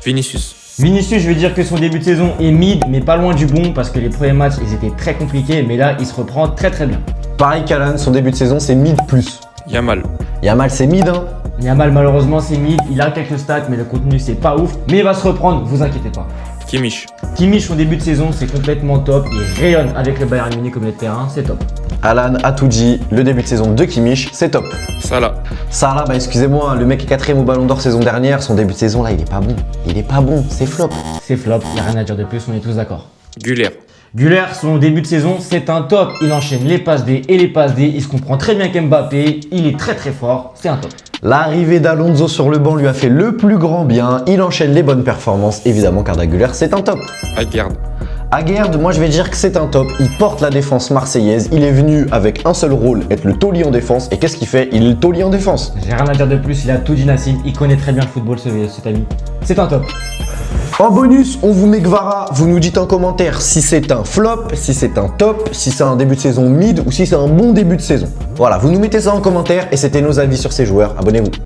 Vinicius. Vinicius, je vais dire que son début de saison est mid, mais pas loin du bon parce que les premiers matchs, ils étaient très compliqués, mais là, il se reprend très bien. Pareil qu'Alan, son début de saison, c'est mid plus. Yamal. Yamal, c'est mid, hein. Yamal, malheureusement, c'est mid, il a quelques stats, mais le contenu, c'est pas ouf, mais il va se reprendre, vous inquiétez pas. Kimmich. Kimmich, son début de saison, c'est complètement top, il rayonne avec le Bayern Munich comme milieu de terrain, c'est top. Alan a tout dit, le début de saison de Kimmich, c'est top. Salah. Salah, bah excusez-moi, le mec est 4ème au Ballon d'Or saison dernière, son début de saison là, il est pas bon. Il est pas bon, c'est flop. C'est flop, il n'y a rien à dire de plus, on est tous d'accord. Güler. Güler, son début de saison, c'est un top. Il enchaîne les passes D et les passes D. Il se comprend très bien qu'Mbappé, il est très fort. C'est un top. L'arrivée d'Alonso sur le banc lui a fait le plus grand bien. Il enchaîne les bonnes performances, évidemment, car Güler, c'est un top. Aguerd. Aguerd, moi je vais dire que c'est un top. Il porte la défense marseillaise. Il est venu avec un seul rôle, être le taulier en défense. Et qu'est-ce qu'il fait? Il est le taulier en défense. J'ai rien à dire de plus. Il a tout dit Nassim. Il connaît très bien le football, cet ami. C'est un top. En bonus, on vous met Kvara. Vous nous dites en commentaire si c'est un flop, si c'est un top, si c'est un début de saison mid ou si c'est un bon début de saison. Voilà, vous nous mettez ça en commentaire et c'était nos avis sur ces joueurs. Abonnez-vous.